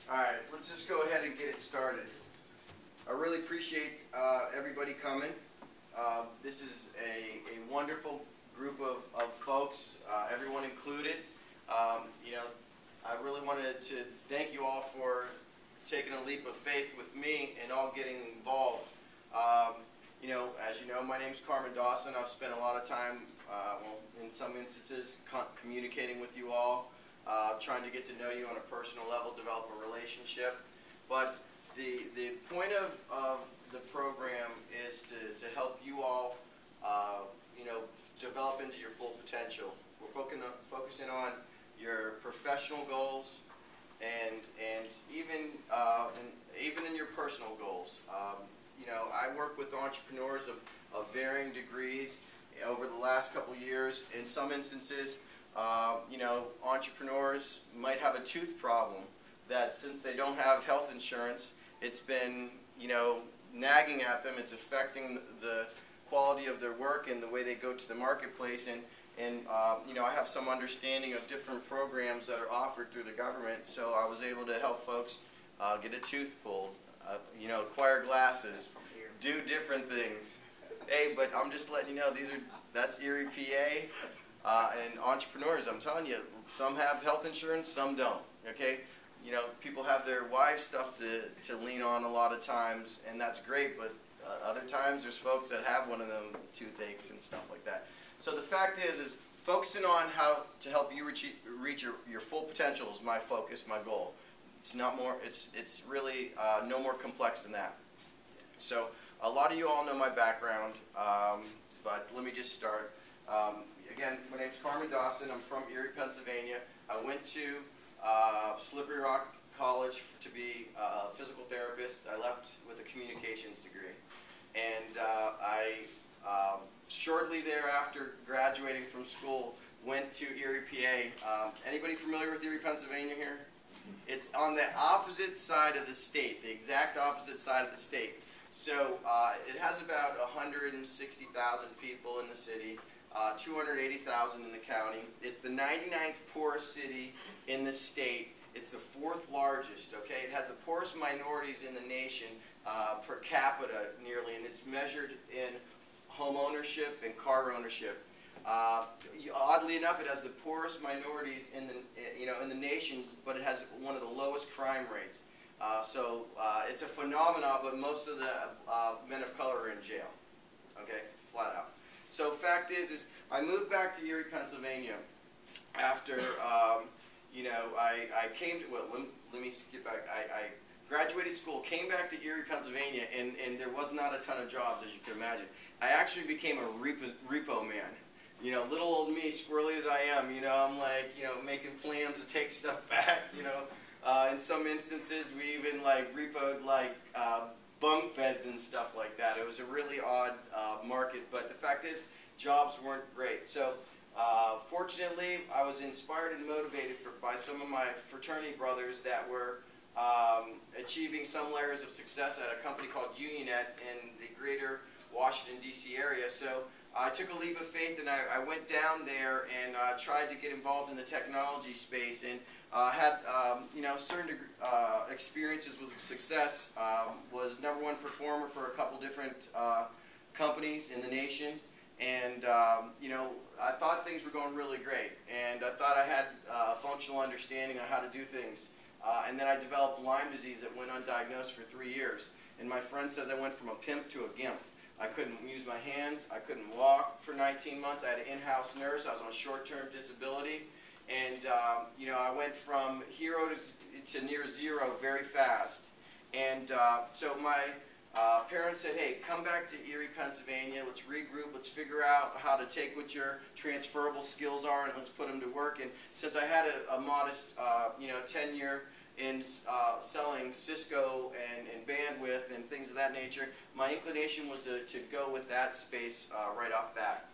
Alright, let's just go ahead and get it started. I really appreciate everybody coming. This is a wonderful group of folks, everyone included. I really wanted to thank you all for taking a leap of faith with me and all getting involved. As you know, my name is Carmen Dawson. I've spent a lot of time, in some instances, communicating with you all, trying to get to know you on a personal level, develop a relationship. But the point of the program is to help you all, develop into your full potential. We're focusing on your professional goals and even in your personal goals. I work with entrepreneurs of varying degrees over the last couple years. In some instances, entrepreneurs might have a tooth problem that, since they don't have health insurance, it's been, nagging at them. It's affecting the quality of their work and the way they go to the marketplace. And I have some understanding of different programs that are offered through the government, so I was able to help folks get a tooth pulled, acquire glasses, do different things. Hey, but I'm just letting you know, that's Erie, PA, and entrepreneurs, I'm telling you, some have health insurance, some don't, okay? People have their wives' stuff to lean on a lot of times, and that's great, but other times there's folks that have one of them toothaches and stuff like that. So the fact is focusing on how to help you reach your full potential is my focus, my goal. It's not more. It's really no more complex than that. So a lot of you all know my background, but let me just start. Again, my name's Carmen Dawson. I'm from Erie, Pennsylvania. I went to Slippery Rock College to be a physical therapist. I left with a communications degree, and I shortly thereafter, graduating from school, went to Erie, PA. Anybody familiar with Erie, Pennsylvania here? It's on the opposite side of the state, the exact opposite side of the state. So it has about 160,000 people in the city, 280,000 in the county. It's the 99th poorest city in the state. It's the 4th largest, okay? It has the poorest minorities in the nation per capita nearly, and it's measured in home ownership and car ownership. Oddly enough, it has the poorest minorities in the nation, but it has one of the lowest crime rates. So it's a phenomenon, but most of the men of color are in jail. Okay, flat out. So fact is I moved back to Erie, Pennsylvania after I came to, well, let me skip back. I graduated school, came back to Erie, Pennsylvania, and there was not a ton of jobs, as you can imagine. I actually became a repo man. Little old me, squirrely as I am, I'm like, making plans to take stuff back, in some instances, we even repoed bunk beds and stuff like that. It was a really odd market, but the fact is, jobs weren't great. So, fortunately, I was inspired and motivated by some of my fraternity brothers that were achieving some layers of success at a company called Unionet in the greater Washington, D.C. area. So I took a leap of faith and I went down there and tried to get involved in the technology space, and had certain experiences with success. Was #1 performer for a couple different companies in the nation, and I thought things were going really great, and I thought I had a functional understanding of how to do things. And then I developed Lyme disease that went undiagnosed for 3 years, and my friend says I went from a pimp to a gimp. I couldn't use my hands. I couldn't walk for 19 months. I had an in-house nurse. I was on short-term disability. And, I went from hero to near zero very fast. And so my parents said, hey, come back to Erie, Pennsylvania. Let's regroup. Let's figure out how to take what your transferable skills are and let's put them to work. And since I had a modest, tenure in selling Cisco and bandwidth and things of that nature, my inclination was to go with that space right off bat.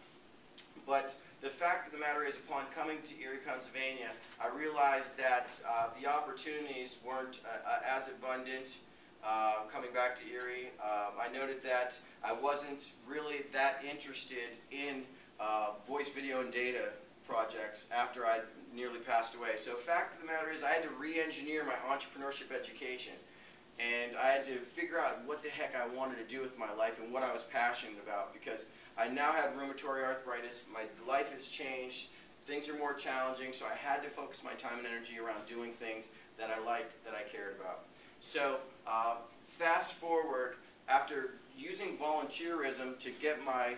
But the fact of the matter is, upon coming to Erie, Pennsylvania, I realized that the opportunities weren't as abundant coming back to Erie. I noted that I wasn't really that interested in voice, video, and data projects after I nearly passed away. So fact of the matter is I had to re-engineer my entrepreneurship education. And I had to figure out what the heck I wanted to do with my life and what I was passionate about, because I now have rheumatoid arthritis, my life has changed, things are more challenging, so I had to focus my time and energy around doing things that I liked, that I cared about. So fast forward, after using volunteerism to get my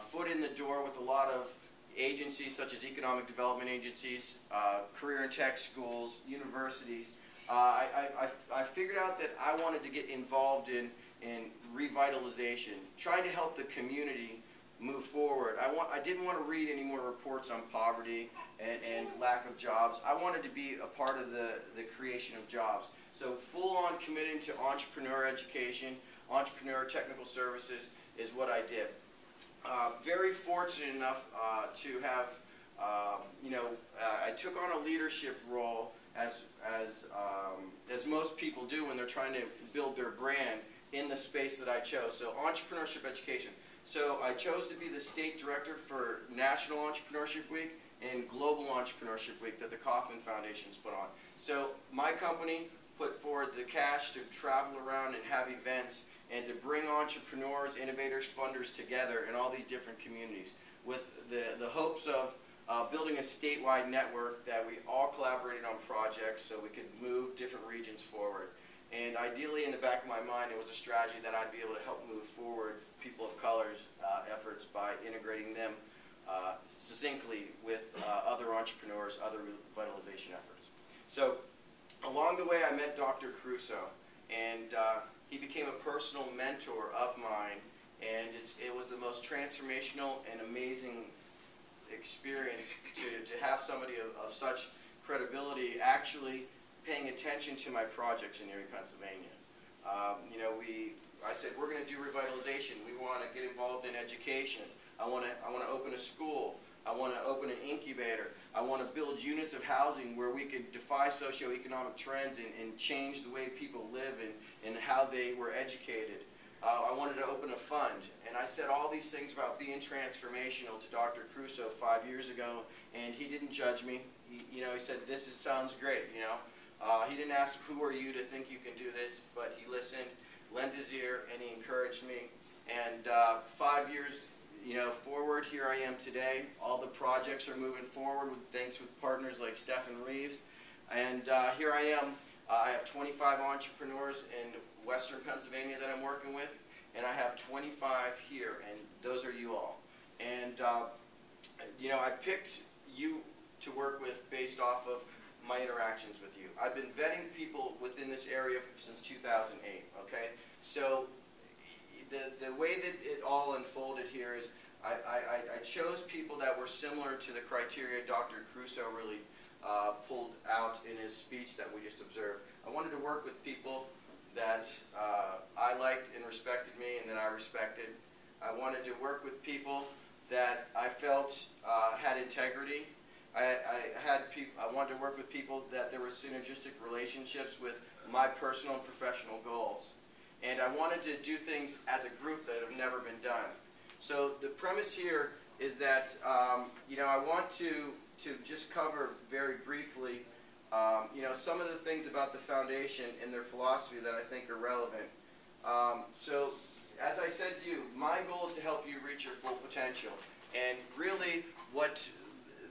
foot in the door with a lot of agencies such as economic development agencies, career and tech schools, universities, I figured out that I wanted to get involved in revitalization, trying to help the community move forward. I didn't want to read any more reports on poverty and lack of jobs. I wanted to be a part of the creation of jobs. So full on committing to entrepreneur education, entrepreneur technical services is what I did. Very fortunate enough to have, I took on a leadership role as most people do when they're trying to build their brand in the space that I chose. So entrepreneurship education. So I chose to be the state director for National Entrepreneurship Week and Global Entrepreneurship Week that the Kauffman Foundation's put on. So my company put forward the cash to travel around and have events and to bring entrepreneurs, innovators, funders together in all these different communities with the hopes of building a statewide network that we all collaborated on projects so we could move different regions forward. And ideally, in the back of my mind, it was a strategy that I'd be able to help move forward people of color's efforts by integrating them succinctly with other entrepreneurs, other revitalization efforts. So along the way, I met Dr. Crusoe, and he became a personal mentor of mine, and it was the most transformational and amazing experience to have somebody of such credibility actually paying attention to my projects in Erie, Pennsylvania. I said, we're going to do revitalization. We want to get involved in education. I want to open a school. I want to open an incubator. I want to build units of housing where we could defy socioeconomic trends and change the way people live and how they were educated. I wanted to open a fund, and I said all these things about being transformational to Dr. Crusoe 5 years ago, and he didn't judge me. He said, this sounds great, He didn't ask, who are you to think you can do this, but he listened, lent his ear, and he encouraged me. And 5 years forward, here I am today. All the projects are moving forward thanks with partners like Stephen Reeves. And here I am. I have 25 entrepreneurs in Western Pennsylvania that I'm working with, and I have 25 here, and those are you all. And I picked you to work with based off of my interactions with you. I've been vetting people within this area since 2008, okay? So the way that it all unfolded here is I chose people that were similar to the criteria Dr. Crusoe really pulled out in his speech that we just observed. I wanted to work with people that I liked and respected me and that I respected. I wanted to work with people that I felt had integrity. I wanted to work with people that there were synergistic relationships with my personal and professional goals. And I wanted to do things as a group that have never been done. So the premise here is that I want to just cover very briefly some of the things about the foundation and their philosophy that I think are relevant. So as I said to you, my goal is to help you reach your full potential. And really what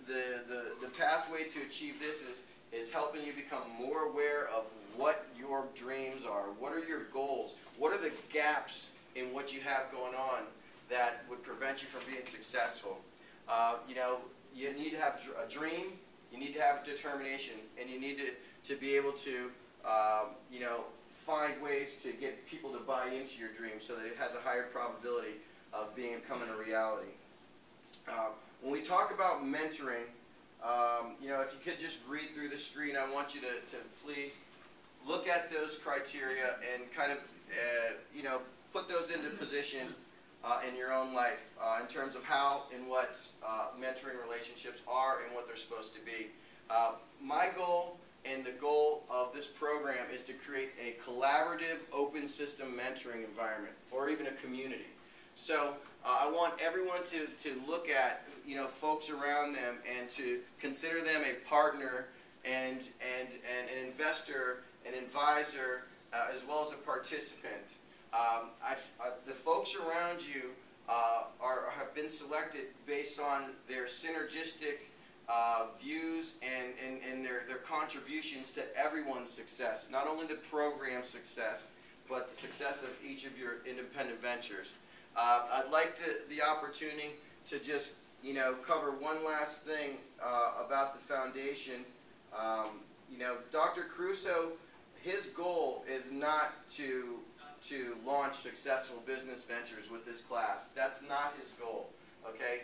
the pathway to achieve this is helping you become more aware of what your dreams are, what are your goals, what are the gaps in what you have going on that would prevent you from being successful. You need to have a dream, you need to have determination, and you need to be able to find ways to get people to buy into your dream so that it has a higher probability of becoming a reality. When we talk about mentoring, if you could just read through the screen, I want you to please look at those criteria and kind of put those into position in your own life in terms of how and what mentoring relationships are and what they're supposed to be. My goal and the goal of this program is to create a collaborative, open system mentoring environment, or even a community. So I want everyone to look at, you know, folks around them and to consider them a partner and an investor, an advisor, as well as a participant. The folks around you have been selected based on their synergistic views and their contributions to everyone's success, not only the program success, but the success of each of your independent ventures. I'd like the opportunity to just, you know, cover one last thing about the foundation. You know, Dr. Crusoe, his goal is not to launch successful business ventures with this class. That's not his goal. Okay,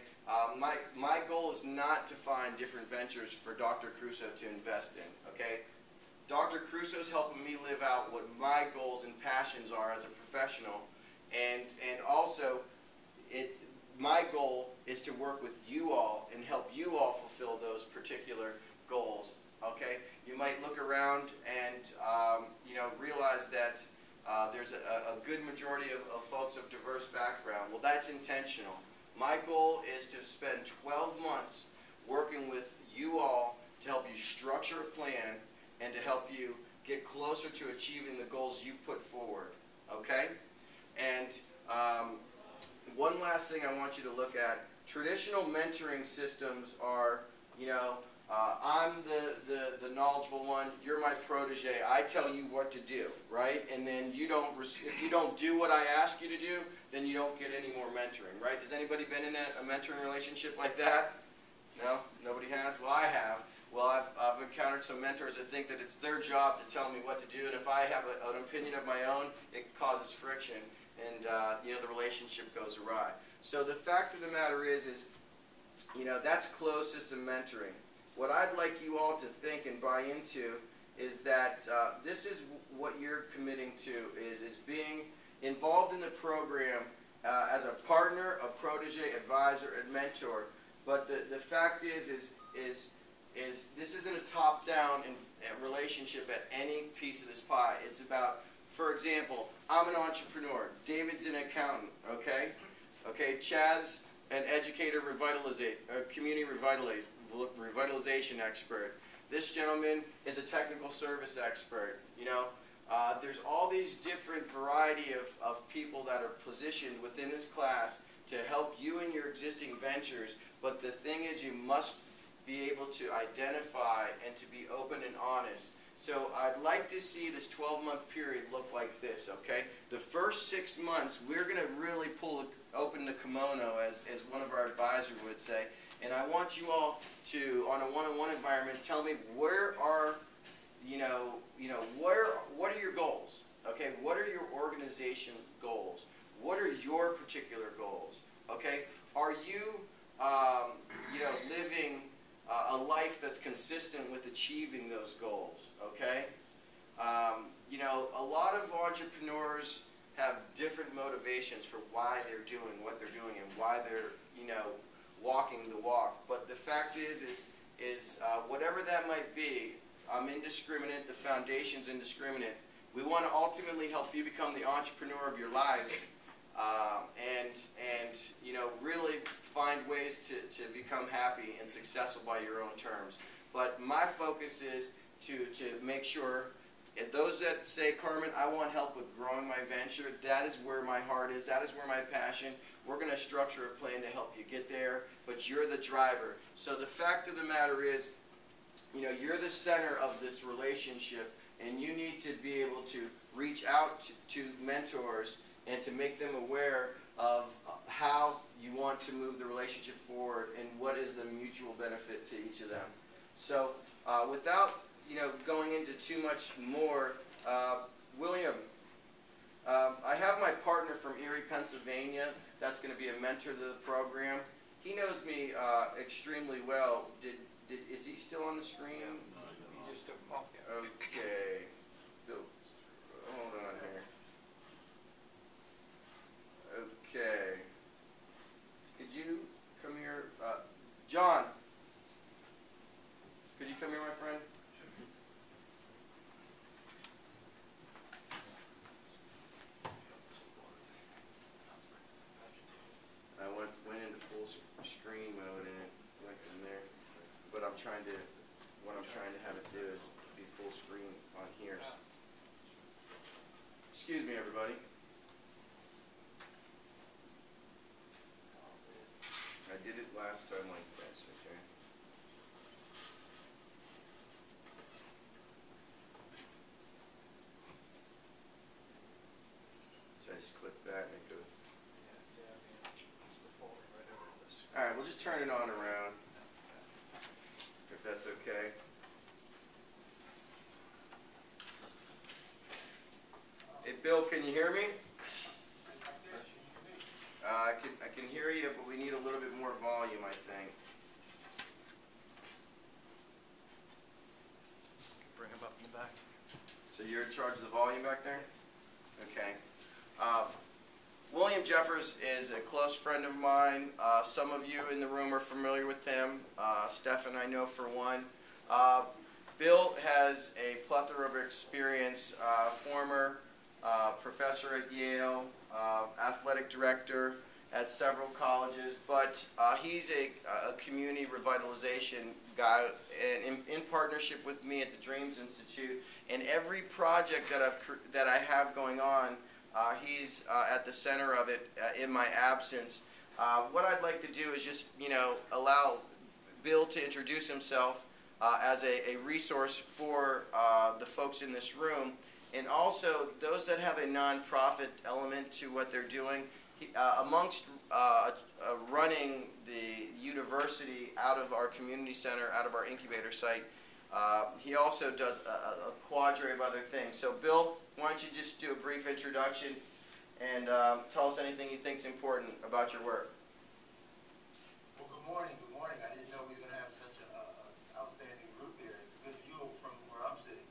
my goal is not to find different ventures for Dr. Crusoe to invest in. Okay, Dr. Crusoe's helping me live out what my goals and passions are as a professional, and also my goal is to work with you all and help you all fulfill those particular goals. Okay, you might look around and you know, realize that there's a good majority of folks of diverse background. Well, that's intentional. My goal is to spend 12 months working with you all to help you structure a plan and to help you get closer to achieving the goals you put forward. Okay? And one last thing I want you to look at. Traditional mentoring systems are, you know, I'm the knowledgeable one, you're my protege, I tell you what to do, right? And then if you don't do what I ask you to do, then you don't get any more mentoring, right? Has anybody been in a mentoring relationship like that? No? Nobody has? Well, I have. Well, I've encountered some mentors that think that it's their job to tell me what to do, and if I have an opinion of my own, it causes friction, and you know, the relationship goes awry. So the fact of the matter is you know, that's closed system mentoring. What I'd like you all to think and buy into is that this is what you're committing to, is being involved in the program as a partner, a protege, advisor, and mentor. But the fact is this isn't a top-down relationship at any piece of this pie. It's about, for example, I'm an entrepreneur. David's an accountant, okay? Okay, Chad's an educator, community revitalization expert. This gentleman is a technical service expert. You know, there's all these different variety of people that are positioned within this class to help you in your existing ventures. But the thing is, you must be able to identify and to be open and honest. So I'd like to see this 12-month period look like this, okay? The first 6 months, we're going to really open the kimono, as one of our advisors would say. And I want you all to, on a one-on-one environment, tell me what are your goals? Okay, what are your organization goals? What are your particular goals? Okay, are you, living a life that's consistent with achieving those goals? Okay, you know, a lot of entrepreneurs have different motivations for why they're doing what they're doing and why they're, you know, walking the walk. But the fact is whatever that might be, I'm indiscriminate, the foundation's indiscriminate. We want to ultimately help you become the entrepreneur of your lives, and you know, really find ways to become happy and successful by your own terms. But my focus is to make sure, if those that say, Carmen, I want help with growing my venture, that is where my heart is, that is where my passion. We're going to structure a plan to help you get there, but you're the driver. So the fact of the matter is, you know, you're the center of this relationship, and you need to be able to reach out to mentors and to make them aware of how you want to move the relationship forward and what is the mutual benefit to each of them. So without, you know, going into too much more, William, I have my partner from Erie, Pennsylvania. That's going to be a mentor to the program. He knows me extremely well. Is he still on the screen? You just took him off. Yeah. Okay. Go. Hold on here. Okay. Could you come here? John, could you come here, my friend? trying to have it do is be full screen on here. Excuse me, everybody. I did it last time like this, okay? So I just click that and it goes. Alright, we'll just turn it on around, if that's okay. Hey Bill, can you hear me? I can hear you, but we need a little bit more volume, I think. Bring him up in the back. So you're in charge of the volume back there? Okay. William Jeffers is a close friend of mine. Some of you in the room are familiar with him. Stephan I know for one. Bill has a plethora of experience, former professor at Yale, athletic director at several colleges, but he's a community revitalization guy, and in partnership with me at the Adreamz Institute, and every project that I have going on, he's at the center of it in my absence. What I'd like to do is just, allow Bill to introduce himself as a resource for the folks in this room, and also those that have a nonprofit element to what they're doing. Amongst running the university out of our community center, out of our incubator site, he also does a cadre of other things. So Bill, why don't you just do a brief introduction and tell us anything you think is important about your work. Well, good morning. Good morning. I didn't know we were going to have such an outstanding group here. It's a good view from where I'm sitting.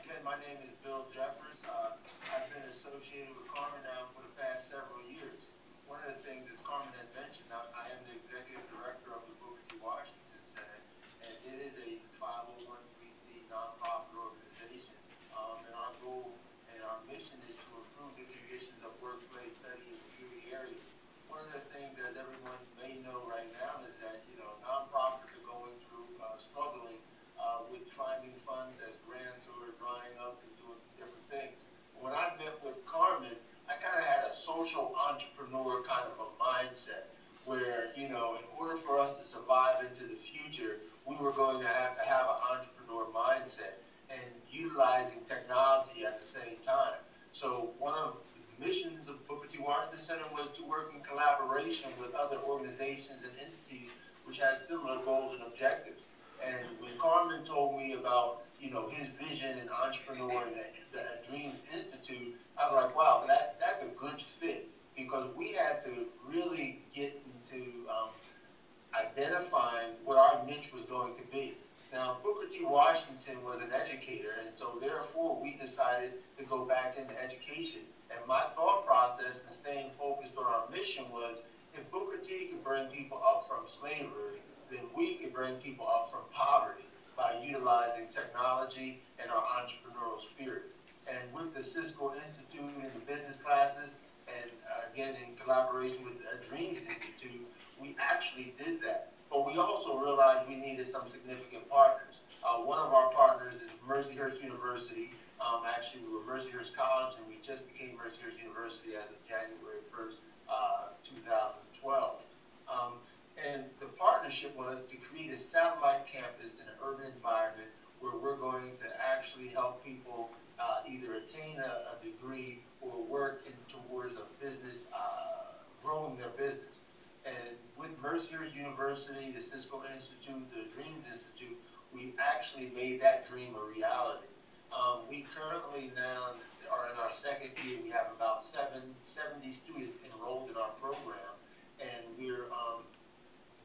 Again, my name is Bill Jeffers. I've been associated with Carmen now for the past several years. One of the things, as Carmen had mentioned, I am the executive director of the Booker T. Washington Center, and it is a 501c nonprofit organization. And our goal and our mission is to improve the conditions of workplace study in community areas. One of the things that everyone may know right now is that, nonprofits are going through, struggling with finding funds as grants are drying up and doing different things. When I met with Carmen, I kind of had a social entrepreneur kind of a mindset where, in order for us to survive into the future, we were going to have an entrepreneur mindset and utilizing technology at the same time. So one of the missions of Booker T. Washington Center was to work in collaboration with other organizations and entities which had similar goals and objectives. And when Carmen told me about, his vision and entrepreneur and the Adreamz Institute, I was like, wow, that's a good fit, because we had to really get into identifying what our niche was going to be. Now, Booker T. Washington was an educator, and so therefore we decided to go back into education. And my thought process in staying focused on our mission was, if Booker T could bring people up from slavery, then we could bring people up from poverty by utilizing technology and our entrepreneurial spirit. And with the Cisco Institute and the business classes, and again in collaboration with the Adreamz Institute, we actually did that. But we also realized we needed some significant partners. One of our partners is Mercyhurst University. Actually, we were Mercyhurst College, and we just became Mercyhurst University as of January 1st, 2012. And the partnership was to create a satellite campus in an urban environment where we're going to actually help people either attain a degree or work towards a business, growing their business. And with Mercyhurst University, the Cisco Institute, the Adreamz Institute, we actually made that dream a reality. We currently now are in our second year. We have about 70 students enrolled in our program, and we're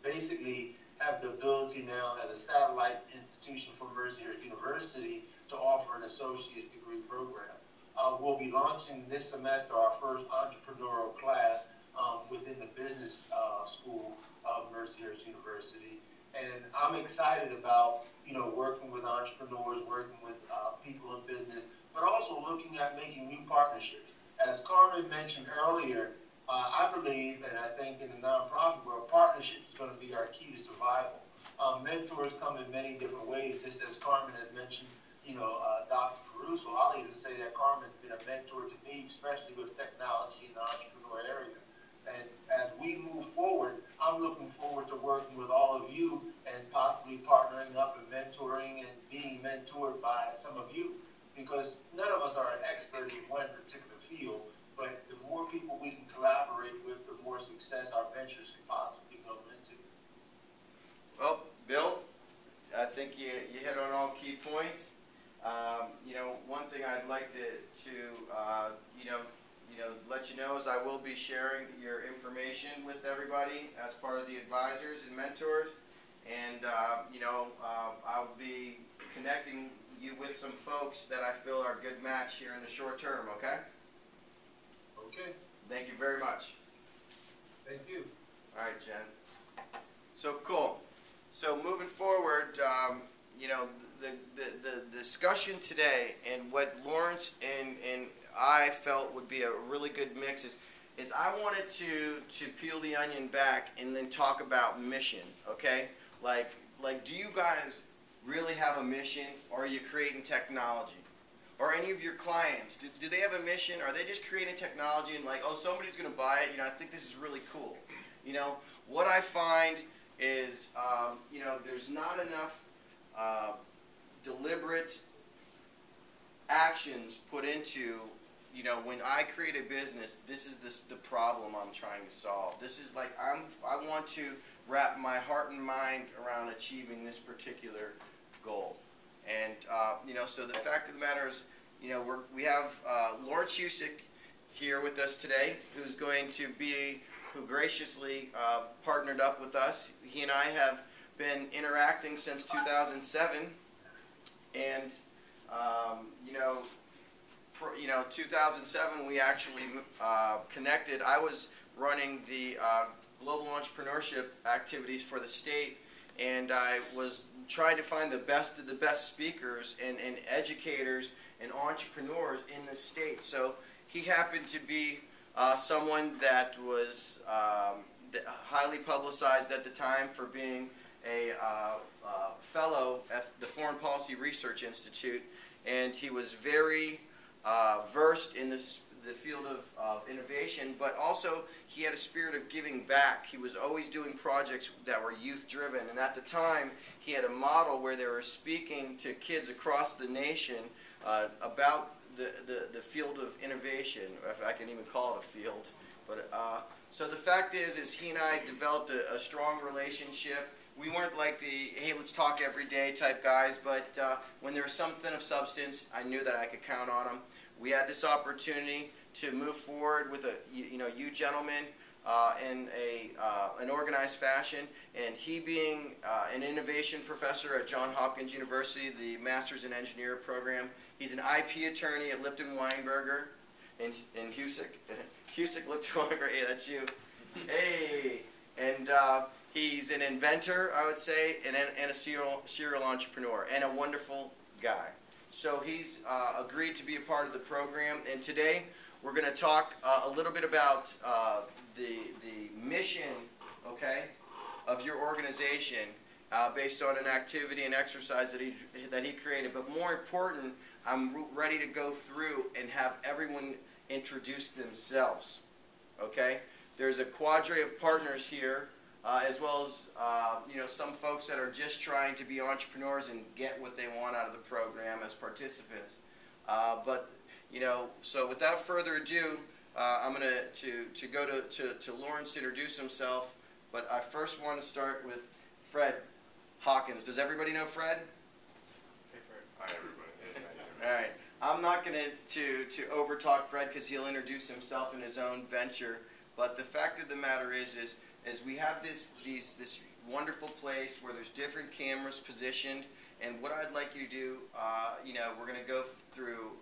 basically have the ability now as a satellite institution for Mercyhurst University to offer an associate's degree program. We'll be launching this semester our first entrepreneurial class within the business school of Mercyhurst University. And I'm excited about, working with entrepreneurs, working with people in business, but also looking at making new partnerships. As Carmen mentioned earlier, I believe, and I think in the nonprofit world, partnership is going to be our key to survival. Mentors come in many different ways, just as Carmen has mentioned, Dr. Caruso. I'll even say that Carmen's been a mentor to me, especially with technology in the entrepreneur area. And as we move forward, I'm looking forward to working with all of you and possibly partnering up and mentoring and being mentored by some of you, because none of us are an expert in one particular field, but the more people we can collaborate with, the more success our ventures can possibly go into. Well, Bill, I think you hit on all key points. One thing I'd like to let you know is I will be sharing your information with everybody as part of the advisors and mentors, and I'll be connecting you with some folks that I feel are a good match here in the short term. Okay? Okay. Thank you very much. Thank you. All right, Jen. So cool. So moving forward, the discussion today and what Lawrence and I felt would be a really good mix is I wanted to peel the onion back and then talk about mission. Okay, like do you guys really have a mission, or are you creating technology? Or any of your clients, do they have a mission? Are they just creating technology and like, oh, somebody's going to buy it? I think this is really cool. What I find is, there's not enough deliberate actions put into, when I create a business, this is the problem I'm trying to solve. This is like, I want to wrap my heart and mind around achieving this particular goal. And, so the fact of the matter is, we have Lawrence Husick here with us today, who graciously partnered up with us. He and I have been interacting since 2007, and 2007 we actually connected. I was running the global entrepreneurship activities for the state, and I was trying to find the best of the best speakers and educators and entrepreneurs in the state. So he happened to be someone that was highly publicized at the time for being a fellow at the Foreign Policy Research Institute, and he was very versed in the field of innovation, but also he had a spirit of giving back. He was always doing projects that were youth-driven, and at the time he had a model where they were speaking to kids across the nation about the field of innovation, if I can even call it a field. But so the fact is he and I developed a strong relationship. We weren't like the, hey, let's talk every day type guys, but when there was something of substance, I knew that I could count on him. We had this opportunity to move forward with you gentlemen in an organized fashion, and he being an innovation professor at Johns Hopkins University, the Masters in Engineering program. He's an IP attorney at Lipton Weinberger in Husick. Husick, Lipton Weinberger, hey, that's you. Hey! And he's an inventor, I would say, and a serial entrepreneur, and a wonderful guy. So he's agreed to be a part of the program, and today we're going to talk a little bit about the mission, okay, of your organization based on an activity and exercise that he created. But more important, I'm ready to go through and have everyone introduce themselves, okay? There's a cadre of partners here, as well as some folks that are just trying to be entrepreneurs and get what they want out of the program as participants. So without further ado, I'm going to go to Lawrence to introduce himself. But I first want to start with Fred Hawkins. Does everybody know Fred? Hey, Fred. Hi, everybody. All right. I'm not going to overtalk Fred because he'll introduce himself in his own venture. But the fact of the matter is we have this wonderful place where there's different cameras positioned, and what I'd like you to do, we're going to go through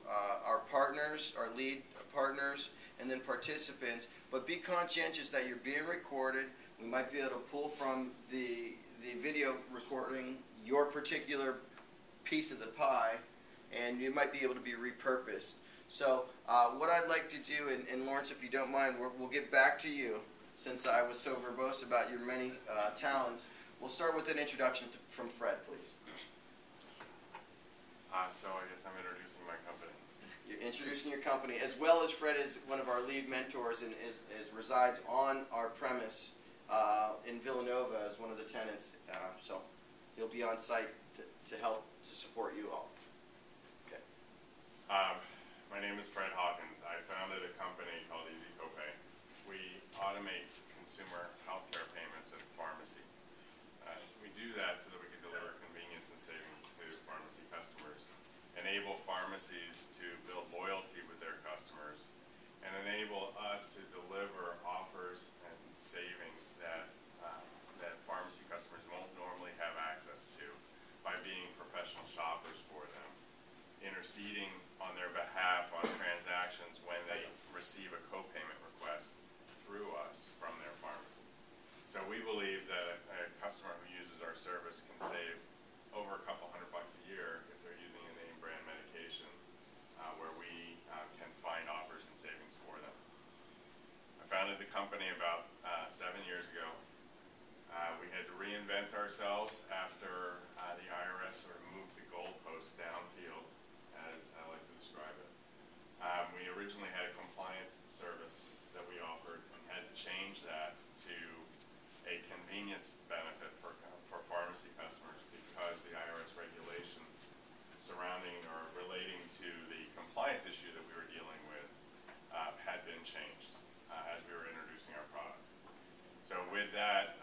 our partners, our lead partners, and then participants. But be conscientious that you're being recorded. We might be able to pull from the video recording your particular piece of the pie, and you might be able to be repurposed. So what I'd like to do, and Lawrence, if you don't mind, we'll get back to you, since I was so verbose about your many talents. we'll start with an introduction from Fred, please. So I guess I'm introducing my company. You're introducing your company, as well as Fred is one of our lead mentors and resides on our premise in Villanova as one of the tenants. So he'll be on site to help to support you all. Okay. My name is Fred Hawkins. I founded a company called Easy Copay. We automate consumer healthcare payments at pharmacy. We do that so that we can deliver convenience and savings to pharmacy customers, enable pharmacies to build loyalty with their customers, and enable us to deliver offers and savings that pharmacy customers won't normally have access to by being professional shoppers for them, interceding on their behalf on transactions when they receive a co-payment request through us from their pharmacy. So we believe that a customer who uses our service can save over a couple $100 a year if they're using a name brand medication where we can find offers and savings for them. I founded the company about 7 years ago. We had to reinvent ourselves after the IRS sort of moved the goalpost downfield, as I like to describe it. We originally had a compliance service that we offered and had to change that to a convenience benefit for pharmacy customers because the IRS regulations surrounding or relating to the compliance issue that we were dealing with had been changed as we were introducing our product. So with that,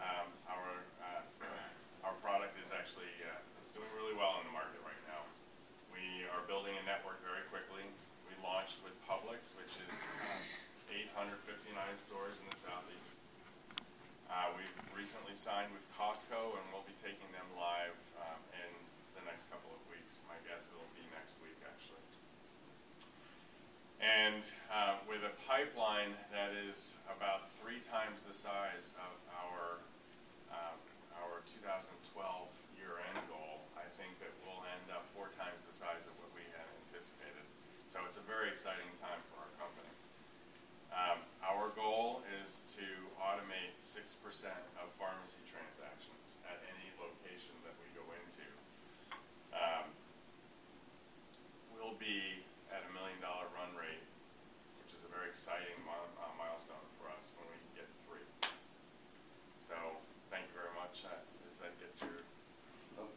our product is actually it's doing really well in the market right now. We are building a network very quickly. We launched with Publix, which is 859 stores in the Southeast. We've recently signed with Costco, and we'll be taking them live in the next couple of weeks. My guess it'll be next week, actually. And with a pipeline that is about 3 times the size of our 2012 year-end goal, I think that we'll end up 4 times the size of what we had anticipated. So it's a very exciting time for our company. Our goal is to automate 6% of pharmacy transactions at any location that we go into. We'll be at $1 million run rate, which is a very exciting milestone for us when we get 3. So thank you very much. Does that get your...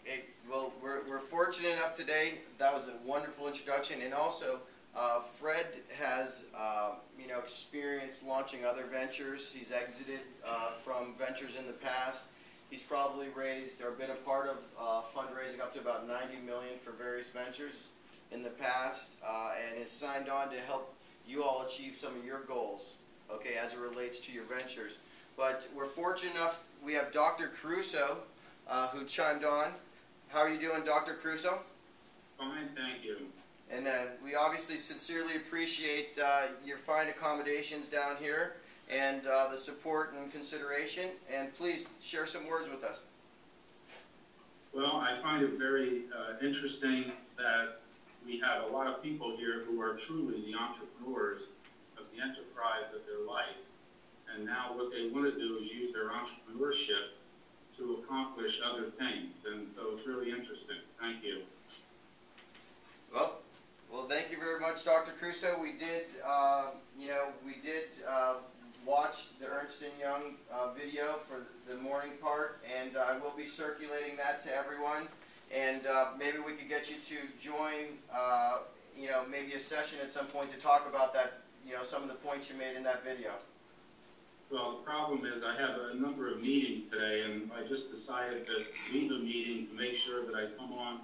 Okay, well, we're fortunate enough today. That was a wonderful introduction, and also Fred has experience launching other ventures. He's exited from ventures in the past. He's probably raised or been a part of fundraising up to about $90 million for various ventures in the past, and has signed on to help you all achieve some of your goals, okay, as it relates to your ventures. But we're fortunate enough, we have Dr. Caruso who chimed on. How are you doing, Dr. Caruso? Fine, thank you. And we obviously sincerely appreciate your fine accommodations down here and the support and consideration. And please share some words with us. Well, I find it very interesting that we have a lot of people here who are truly the entrepreneurs of the enterprise of their life. And now what they want to do is use their entrepreneurship to accomplish other things. And so it's really interesting. Thank you. Well, thank you very much, Dr. Caruso. We did, watch the Ernst & Young video for the morning part, and I will be circulating that to everyone. And maybe we could get you to join, maybe a session at some point to talk about that, some of the points you made in that video. Well, the problem is I have a number of meetings today, and I just decided to leave a meeting to make sure that I come on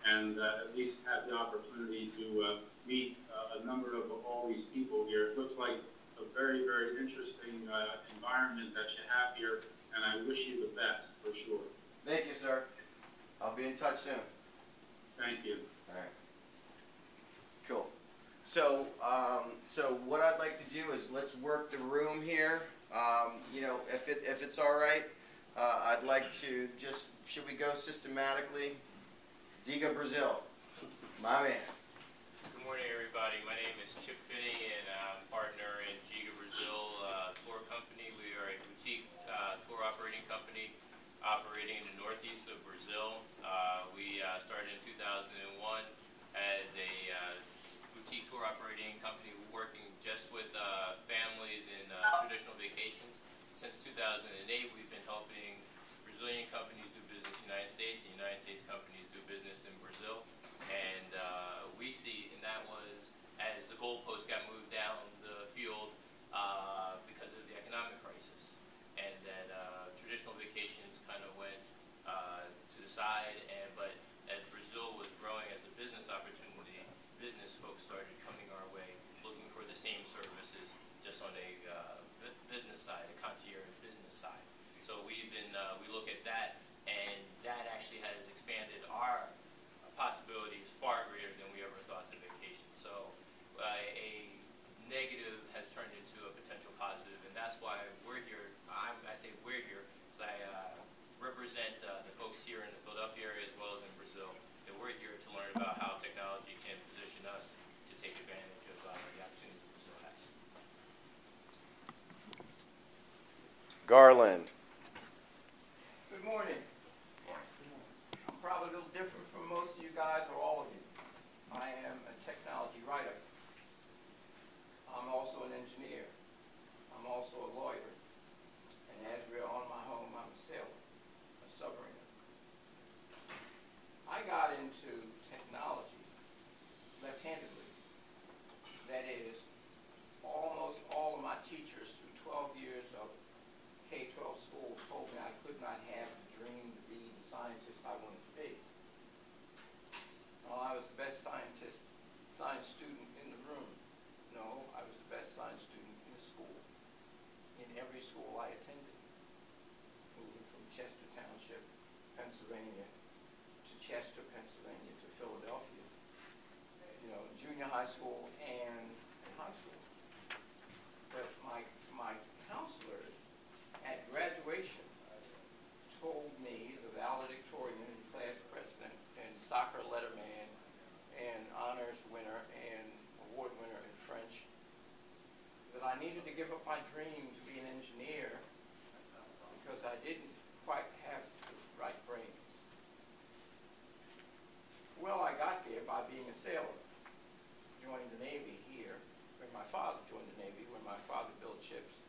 and at least have the opportunity to meet a number of all these people here. It looks like a very, very interesting environment that you have here, and I wish you the best, for sure. Thank you, sir. I'll be in touch soon. Thank you. All right. Cool. So, what I'd like to do is let's work the room here. If it's all right, I'd like to just, should we go systematically? Diga Brazil, my man. Good morning, everybody. My name is Chip Finney, and I'm partner in Giga Brazil Tour Company. We are a boutique tour operating company operating in the owner-operating company working just with families in traditional vacations. Since 2008, we've been helping Brazilian companies do business in the United States, and United States companies do business in Brazil. And we see, and that was as the goalposts got moved down the field because of the economic crisis, and that traditional vacations kind of went to the side. But as Brazil was growing as a business opportunity, business folks started coming our way, looking for the same services, just on a business side, a concierge business side. So we look at that, and that actually has expanded our possibilities far greater than we ever thought the vacation. So a negative has turned into a potential positive, and that's why we're here. I say we're here because I represent the folks here in the Philadelphia area as well as in Brazil. That we're here to learn about how technology can position us to take advantage of the opportunities that Brazil has. Garland. Good morning. I'm probably a little different from most of you guys or all of you. I am a technology writer. I'm also an engineer. I'm also a lawyer. And as we're on my home, I'm a sailor, a submariner. I got into technology left-handedly. That is, almost all of my teachers through 12 years of K-12 school told me I could not have the dream to be the scientist I wanted to be. Well, I was the best science student in the room. No, I was the best science student in the school, in every school I attended. Moving from Chester Township, Pennsylvania, to Chester, Pennsylvania, to Philadelphia. You know, junior high school and high school. But my counselors at graduation told me, the valedictorian and class president and soccer letterman and honors winner and award winner in French, that I needed to give up my dream to be an engineer because I didn't quite have the right brains. Well, I got there by being a sailor, joining the Navy here, when my father joined the Navy, when my father built ships.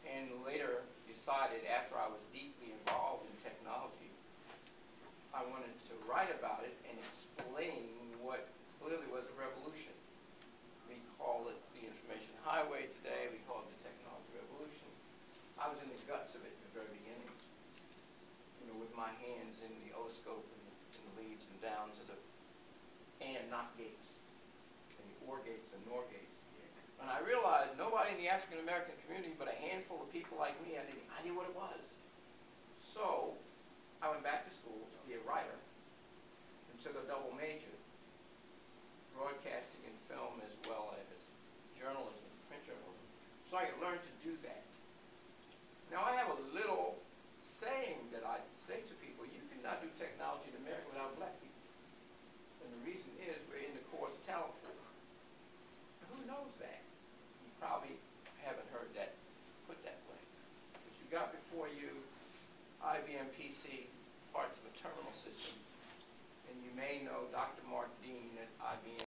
And later decided, after I was deeply involved in technology, I wanted to write about it and explain what clearly was a revolution. We call it the information highway today, we call it the technology revolution. I was in the guts of it in the very beginning, you know, with my hands in the O-scope and the leads and down to the and not gates, and the or gates and nor gates. And I realized nobody in the African American community but a handful of people like me had any idea what it was. So I went back to school to be a writer and took a double major, broadcasting and film as well as journalism, print journalism, so I could learn to do that. Now I have a little saying that I say to people: you cannot do technology in America without black people. And the reason is we're in the core of the talent pool. Who knows that? You probably haven't heard that put that way. But you got before you IBM PC,